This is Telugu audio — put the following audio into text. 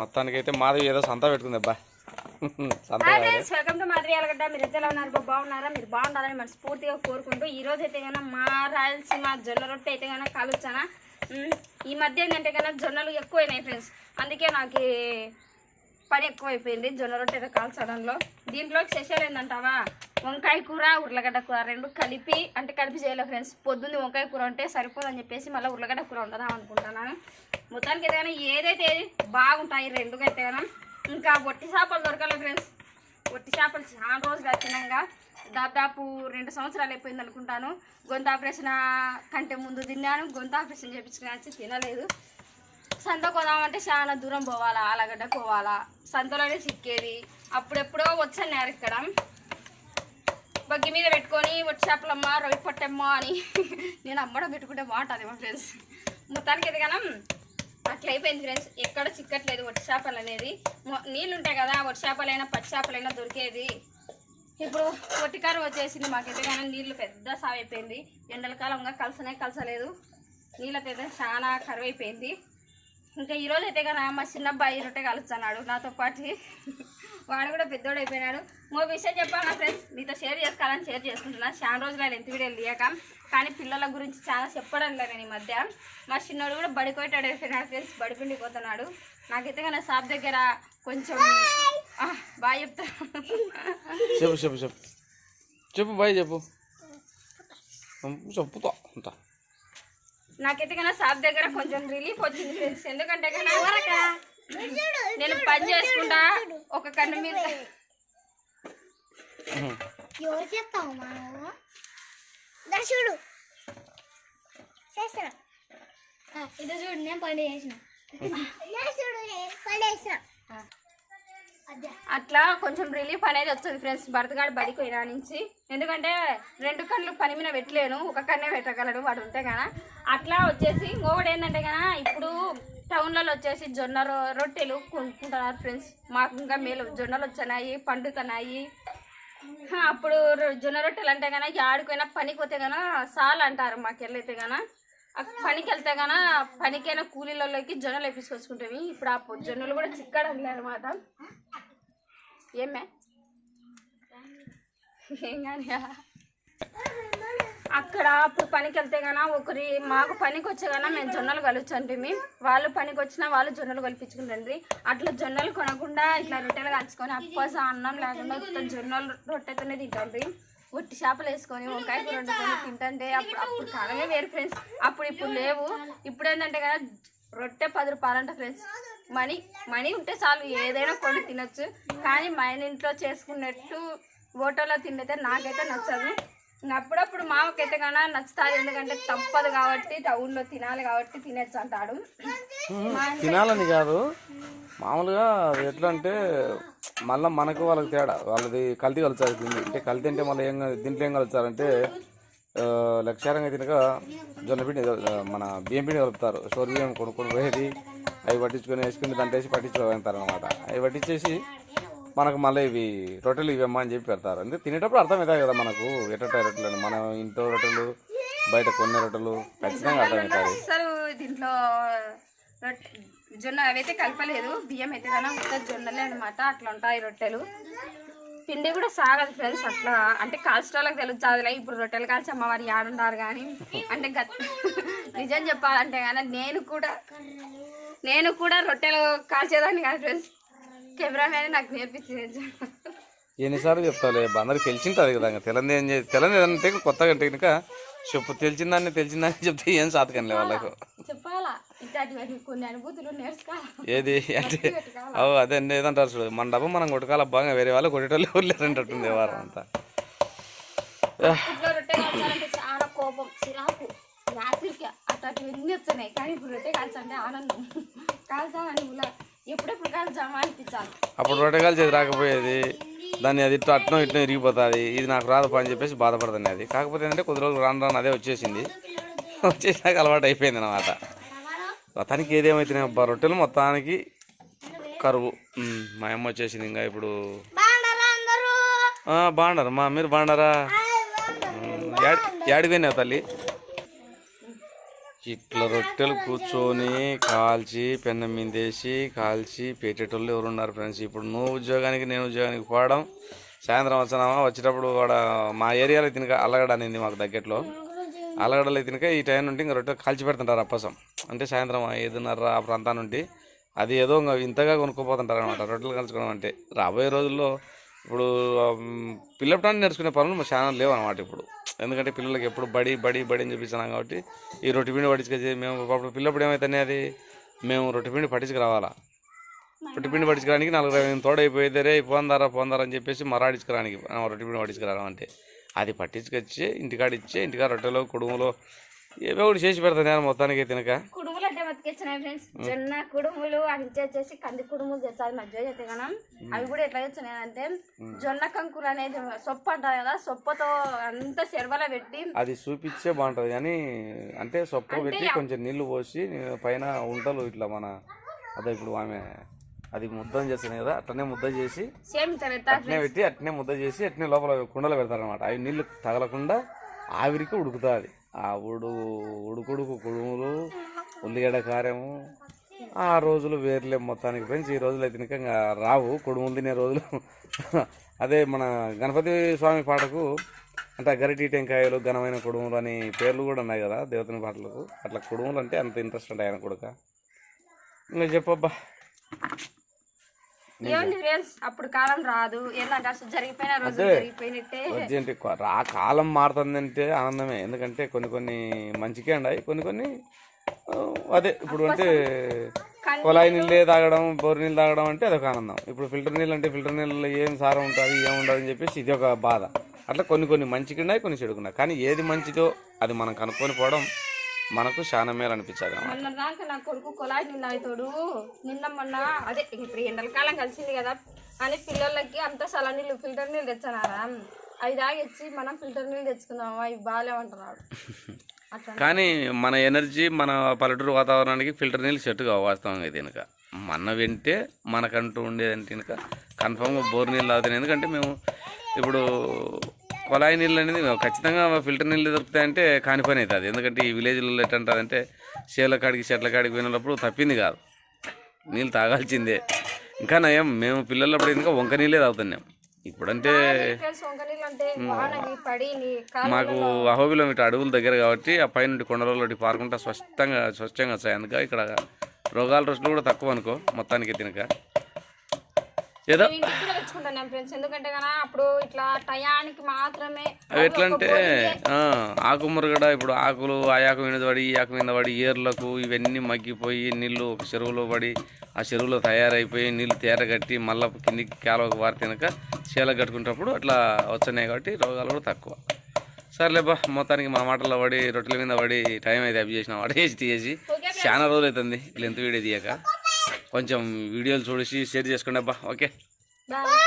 మొత్తానికి అయితే మాధవి ఏదో సంతా పెట్టుకుంది అబ్బా. Welcome to Madhavi Allagadda. మీరు ఎంత ఉన్నారు? బాగున్నారా? మీరు బాగున్నారని మనస్ఫూర్తిగా కోరుకుంటూ ఈ రోజు అయితే కన్నా మా రాయలసీమ జొన్న రొట్టె అయితే కన్నా కాలుచానా. ఈ మధ్య ఏంటంటే కన్నా జొన్నలు ఎక్కువైనాయి ఫ్రెండ్స్, అందుకే నాకు పని ఎక్కువైపోయింది జొన్న రొట్టె కాల్చడంలో. దీంట్లో స్పెషల్ ఏంటంటావా, వంకాయ కూర ఉర్లగడ్డ కూర రెండు కలిపి చేయలేదు ఫ్రెండ్స్. పొద్దున్న వంకాయ కూర ఉంటే సరిపోదని చెప్పేసి మళ్ళీ ఉర్లగడ్డ కూర ఉండదా అనుకుంటున్నాను. మొత్తానికి అయితే కానీ ఏదైతే బాగుంటాయి రెండుగా అయితే కానీ. ఇంకా ఒట్టి చేపలు దొరకాలి ఫ్రెండ్స్. ఒట్టి చేపలు చాలా రోజులు వచ్చినాక దాదాపు 2 సంవత్సరాలు అయిపోయింది అనుకుంటాను. గొంతు ఆపరేషన్ కంటే ముందు తిన్నాను, గొంతు ఆపరేషన్ చేయించుకుని తినలేదు. సంతకు పోదామంటే చాలా దూరం పోవాలా, ఆలగడ్డ పోవాలా, సంతలోనే చిక్కేది. అప్పుడెప్పుడో వచ్చాను ఇక్కడ బగ్గి మీద పెట్టుకొని ఒట్టి చేపలమ్మ రొయ్యి పొట్టమ్మ అని నేను అమ్మడం పెట్టుకుంటే బాగుంటుంది మా ఫ్రెండ్స్. మొత్తానికి అయితే కానీ అట్లా అయిపోయింది ఫ్రెండ్స్. ఎక్కడ చిక్కట్లేదు ఒట్టి చేపలు అనేది. నీళ్ళు ఉంటాయి కదా, ఒట్టి చేపలైనా పచ్చి చేపలైనా దొరికేది. ఇప్పుడు ఒట్టికారం వచ్చేసింది మాకైతే కానీ నీళ్ళు పెద్ద సావైపోయింది. ఎండల కాలంగా కలసలేదు, నీళ్ళకైతే చాలా కరువు అయిపోయింది. ఇంకా ఈరోజు అయితే కానీ మా చిన్నబ్బాయి రొట్టె కలుస్తున్నాడు నాతో పాటు. వాడు కూడా పెద్దోడు అయిపోయినాడు. ఇంకో విషయం చెప్పాను ఫ్రెండ్స్, మీతో షేర్ చేసుకుంటున్నా. చాలా రోజులు ఎంత వీడియోలు తీయక, కానీ పిల్లల గురించి చాలా చెప్పడం లేదు నేను ఈ మధ్య. మా చిన్నోడు కూడా బడికోటాడు అయిపోయినాడు ఫ్రెండ్స్, బడిపిండి పోతున్నాడు. నాకైతే కానీ షాప్ దగ్గర కొంచెం బాగా చెప్తా. చెప్పు బాయ్ చెప్పు. చెప్పుతా నాకైతే కన్నా షాప్ దగ్గర కొంచెం రిలీఫ్ వచ్చింది ఫ్రెండ్స్. ఎందుకంటే కన్నా నేను పని చేసుకుంటా ఒక కన్ను మీద చూడు ఇది చూడు నేను పని చేసిన అట్లా కొంచెం రిలీఫ్ అనేది వస్తుంది ఫ్రెండ్స్ భర్తగాడు బడికి పోయినా నుంచి. ఎందుకంటే 2 కళ్ళు పని మీద పెట్టలేను, ఒక కన్నే పెట్టగలడు వాడు ఉంటే కదా. అట్లా వచ్చేసి ఇంకొకటి ఏంటంటే కదా, ఇప్పుడు టౌన్లలో వచ్చేసి జొన్న రొట్టెలు కొనుక్కుంటున్నారు ఫ్రెండ్స్. మాకు ఇంకా మేలు జొన్నలు వచ్చినాయి, పండుతున్నాయి. అప్పుడు జొన్న రొట్టెలు అంటే కన్నా ఆడుకైనా పనికి పోతే కన్నా సాల్ అంటారు మాకెళ్ళైతే కన్నా. పనికి వెళ్తే కన్నా పనికైనా కూలీలలోకి జొన్నలు వేపించుకొచ్చుకుంటాము. ఇప్పుడు ఆ జొన్నలు కూడా చిక్కడం లేదన్నమాట. ఏమే ఏం కానీ అక్కడ అప్పుడు పనికి వెళ్తే కన్నా మాకు పనికి వచ్చే కన్నా మేము జొన్నలు కలుచుంటే, వాళ్ళు పనికి వచ్చినా వాళ్ళు జొన్నలు కల్పించుకుంటుంది. అట్లా జొన్నలు కొనకుండా ఇట్లా రొట్టెలు కాల్చుకొని అప్పస అన్నం లేకుండా జొన్నలు రొట్టెతోనే తింటుంది. ఒట్టి చేపలు వేసుకొని వంకాయ కూర వండుకొని తింటుంటే అప్పుడు కాలమే వేరు ఫ్రెండ్స్. ఇప్పుడు లేవు. ఇప్పుడు ఏంటంటే కదా రొట్టె 10 రూపాయలు అంట ఫ్రెండ్స్. మనీ ఉంటే చాలు ఏదైనా కొని తినొచ్చు. కానీ మా ఇంట్లో చేసుకున్నట్టు హోటల్లో తిండైతే నాకైతే నచ్చదు. అప్పుడప్పుడు మామకైతే కన్నా నచ్చుతుంది, ఎందుకంటే తప్పదు కాబట్టి టౌన్లో తినాలి కాబట్టి తినచ్చు అంటాడు. తినాలని కాదు, మామూలుగా ఎట్లా అంటే మళ్ళీ మనకు వాళ్ళకి తేడా, వాళ్ళది కల్తీ కలుస్తారు. అంటే కల్తీ అంటే మళ్ళీ దీంట్లో ఏం కలుస్తారంటే లక్షారంగా తినక జొన్నపిండి మన బియ్యం పిండి కలుపుతారు. సోరు బియ్యం కొనుక్కొని పోయేది అవి పట్టించుకొని వేసుకుని దంటేసి పట్టించుకోగలుగుతారు అనమాట. అవి పట్టించేసి మనకు మళ్ళీ ఇవి రొట్టెలు ఇవమ్మా అని చెప్పి పెడతారు. అంటే తినేటప్పుడు అర్థమవుతాయి కదా మనకు ఎట్టాయి రొట్టెలు, మన ఇంట్లో రొట్టెలు బయట కొన్ని రొట్టెలు ఖచ్చితంగా అర్థమవుతాయి. అసలు దీంట్లో జొన్న అవైతే కలపలేదు, బియ్యం అయితే కన్నా ఉత్త జొన్నలే అనమాట. అట్లా ఉంటాయి రొట్టెలు. పిండి కూడా సాగదు ఫ్రెండ్స్. అట్లా అంటే కాల్చడానికి తెలుస్తుంది. ఇప్పుడు రొట్టెలు కాల్చి అమ్మవారు ఆడుంటారు కానీ అంటే నిజం చెప్పాలంటే కానీ నేను కూడా రొట్టెలు కాల్చేదాన్ని కాదు ఫ్రెండ్స్. కెమెరామెన్ నాకు నేర్పించింది. ఎన్నిసార్లు చెప్తాలే, అందరికి తెలిసింటుంది కదా. తెలంది ఏదంటే కొత్తగా అంటే కనుక చెప్పు, తెలిసిందాన్ని చెప్తే ఏం సాధకనిలే వాళ్ళకు చెప్పాలా. కొన్ని అనుభూతులు నేర్చుకోవాలి. ఏది అంటే అదే ఏదంటారు చూడు, మన డబ్బు మనం కొట్టుకోవాలి బాగా, వేరే వాళ్ళు కొట్టేటోళ్ళు ఎవరు లేరంటుంది వారం అంతా. రొట్టె కాల్చాలంటే చాలా కోపం, చిరాకు, రాత్రికి అట్లాంటివన్నీ వచ్చినాయి. కానీ ఇప్పుడు రొట్టె కాల్చంటే ఆనందం. కాల్చాలని ఎప్పుడెప్పుడు కాల్చామా అనిపించాలి. అప్పుడు రొట్టె కాల్చేది రాకపోయేది, దాన్ని అది అట్నో ఇట్నో ఇరిగిపోతుంది, ఇది నాకు రాదు పని చెప్పేసి బాధపడుతుంది. అది కాకపోతే ఏంటంటే కొద్ది రోజులు రాను అదే వచ్చేసినాక అలవాటు అయిపోయింది అన్నమాట. మొత్తానికి ఏదేమైతున్నాయి అబ్బా రొట్టెలు మొత్తానికి కరువు. మా అమ్మ వచ్చేసింది. ఇంకా ఇప్పుడు బాగుండారు మా మీరు బాగుండారా? యాడిపోయినావు తల్లి? ఇట్లా రొట్టెలు కూర్చొని కాల్చి పెన్నం మీదేసి కాల్చి పెట్టేటోళ్ళు ఎవరు ఉన్నారు ఫ్రెండ్స్? ఇప్పుడు నువ్వు ఉద్యోగానికి నేను ఉద్యోగానికి పోవడం, సాయంత్రం వచ్చినామా వచ్చేటప్పుడు కూడా మా ఏరియాలో తినక అల్లగడ అనేది మాకు దగ్గరలో అల్లగడలో తినక ఈ టైం నుండి ఇంకా రొట్టెలు కాల్చి పెడుతుంటారు అప్పసం. అంటే సాయంత్రం 5:30 ఆ ప్రాంతం నుండి అది ఏదో ఇంకా ఇంతగా కొనుక్కోపోతుంటారు అనమాట రొట్టెలు కాల్చుకోవడం అంటే. రాబోయే రోజుల్లో ఇప్పుడు పిల్లపటాన్ని నేర్చుకునే పనులు చాలా లేవు అనమాట ఇప్పుడు. ఎందుకంటే పిల్లలకి ఎప్పుడు బడి బడి బడి అని చెప్పిస్తున్నాం కాబట్టి ఈ రొట్టె పిండి పట్టించుకొచ్చి మేము అప్పుడు పిల్లప్పుడు ఏమైతేనే అది మేము రొట్టె పిండి పట్టించుకురావాలా. రొట్టె పిండి పట్టించుకోవడానికి 4 తోడైపోయితే రే పోందారా అని చెప్పేసి మరాడించుకోవడానికి రొట్టె పిండి పట్టించుకురావడం అంటే అది పట్టించుకొచ్చి ఇంటికాడ ఇచ్చి ఇంటికాడ రొట్టెలో కుడుములో ఏవో ఒకటి చేసి పెడతాను నేను మొత్తానికి తినక. కుడుములు అంటే బతికిచ్చినాయి ఫ్రెండ్స్. జొన్న కుడుములు అది వచ్చేసి కంది కుడుములు తెచ్చాలి మధ్య చేస్తే కదా. అవి కూడా ఎట్లా తెచ్చినాయి అంటే జొన్న కంకులు అనేది సొప్ప అంటారు కదా, సొప్పతో అంత చెరవలో పెట్టి అది చూపించే బాగుంటుంది కానీ అంటే సొప్ప పెట్టి కొంచెం నీళ్లు పోసి పైన ఉంటలు ఇట్లా మన అదే ఇప్పుడు ఆమె అది ముద్దం చేస్తున్నాయి కదా అట్లనే ముద్ద చేసి అట్నే పెట్టి అట్నే ముద్ద చేసి అట్నే లోపల కుండలో పెడతారనమాట. అవి నీళ్లు తగలకుండా ఆవిరికి ఉడుకుతుంది. ఆ ఉడుకుడుకు కుడుములు ఉల్లిగడ్డ కారము ఆ రోజులు వేర్లే మొత్తానికి ఫ్రెండ్స్. ఈ రోజులు అయితే ఇంకా రావు కుడుములు తినే రోజులు. అదే మన గణపతి స్వామి పాటకు అంటే గరిటి టెంకాయలు ఘనమైన కుడుములు అని పేర్లు కూడా ఉన్నాయి కదా దేవతని పాటలకు. అట్లా కుడుములు అంటే అంత ఇంట్రెస్ట్ ఉంటాయి ఆయన కొడుక. ఇంకా చెప్పబ్బా ఏమండి ఫ్రెండ్స్, అప్పుడు కాలం రాదు ఏంటంటే అసలు జరిగిపోయిన రోజు జరిగిపోయినట్టే. ఆ కాలం మారుతుందంటే ఆనందమే. ఎందుకంటే కొన్ని మంచికే ఉన్నాయి, కొన్ని అదే ఇప్పుడు అంటే కొలాయి నీళ్ళే తాగడం బోర్ నీళ్ళు తాగడం అంటే అదొక ఆనందం. ఇప్పుడు ఫిల్టర్ నీళ్ళు అంటే ఫిల్టర్ నీళ్ళలో ఏం సారం ఉంటుంది ఏముండదు అని చెప్పేసి ఇది ఒక బాధ. అట్లా కొన్ని మంచిగా ఉన్నాయి కొన్ని చెడుకున్నాయి. కానీ ఏది మంచిదో అది మనం కనుక్కొని పోవడం మనకు చాలా మేలు అనిపించాలి. మొన్న దాకా నా కొడుకు కొలాయి నీళ్ళు అవుతాడు మొన్న అదే ఇప్పుడు ఎండల కాలం కలిసింది కదా అని పిల్లలకి అంత సల నీళ్ళు ఫిల్టర్ నీళ్ళు తెచ్చానారా అవి తాగిచ్చి మనం ఫిల్టర్ నీళ్ళు తెచ్చుకుందాం అవి బాగాలేమంటున్నాడు. కానీ మన ఎనర్జీ మన పల్లెటూరు వాతావరణానికి ఫిల్టర్ నీళ్ళు సెట్ కావు వాస్తవంగా. అయితే కనుక మన వెంటే మనకంటూ ఉండేదంటే కనుక కన్ఫామ్గా బోర్ నీళ్ళు తాగుతాయి. ఎందుకంటే మేము ఇప్పుడు కొలాయి నీళ్ళు అనేది ఖచ్చితంగా ఫిల్టర్ నీళ్ళు దొరుకుతాయంటే కాని పని అవుతుంది. ఎందుకంటే ఈ విలేజ్లలో ఎట్లంటుందంటే చేల కాడికి చెట్ల కాడికి పోయినప్పుడు తప్పింది కాదు, నీళ్ళు తాగాల్సిందే. ఇంకా నయం మేము పిల్లలప్పుడు ఇంకా వంక నీళ్ళే తాగుతున్నాం. ఇప్పుడంటే మాకు అహోబిలో ఇటు అడవుల దగ్గర కాబట్టి ఆ పైన కొండలలోటి పారుకుంటా స్వచ్ఛంగా వస్తాయి. అందుక ఇక్కడ రోగాల రోజులు కూడా తక్కువ అనుకో మొత్తానికి తినక ఏదో ఎందుకంటే అప్పుడు ఇట్లా టయానికి మాత్రమే అవి ఎట్లా అంటే ఆకు మురగడ ఇప్పుడు ఆకులు ఆ ఆకు మీద పడి ఈ ఆకు మీద పడి ఏర్లకు ఇవన్నీ మగ్గిపోయి నీళ్ళు ఒక చెరువులో పడి ఆ చెరువులో తయారైపోయి నీళ్ళు తేరగట్టి మళ్ళీ కిందికి కాలువకు వారి తినక చీలకు కట్టుకునేటప్పుడు అట్లా వచ్చాయి కాబట్టి రోగాలు కూడా తక్కువ. సర్లేబా మొత్తానికి మా మాటల్లో పడి రొట్టెల మీద పడి టైం అయితే అవి చేసినాం అడేసి తీసి చాలా రోజులు అవుతుంది లెంత్ వీడియో తీయక. కొంచెం వీడియోలు చూసి షేర్ చేసుకోండి అబ్బా. Okay bye.